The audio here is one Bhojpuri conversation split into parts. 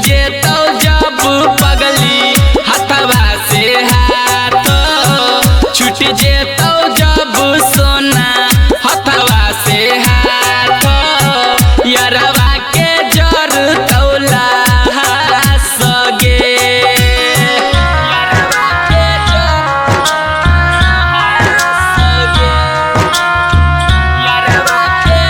जेतो जब पगली हथवा से हाथ छूट जेतो जब सोना हथवा से हाथ यारवा के जर तौला सगे यारवा के जर सगे यारवा के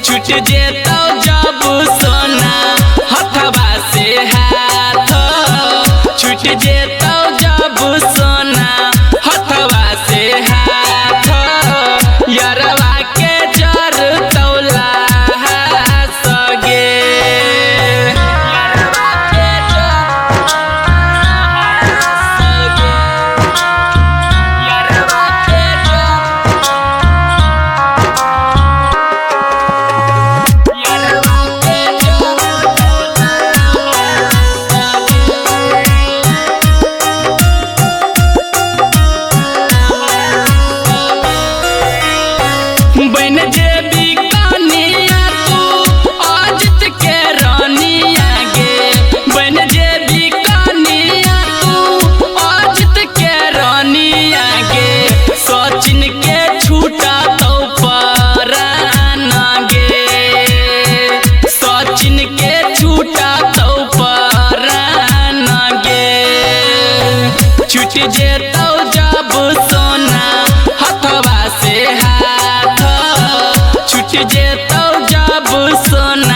छूट जेतो जब सोना हथवा से हाथ छूट जेतो जब सोना हथवा से हाथ यारवा के जर तौला सगे यारवा के जर सगे यारवा के बन जेबी कनिया तू अजित के रानिया गे बन जेबी कनिया तू अजित के रानिया गे सचिन के छूटा तो परान गे सचिन के छूटा तो परान गे छूट जेतो जब सोना हथवा से हाथ छूट जेतो जब सोना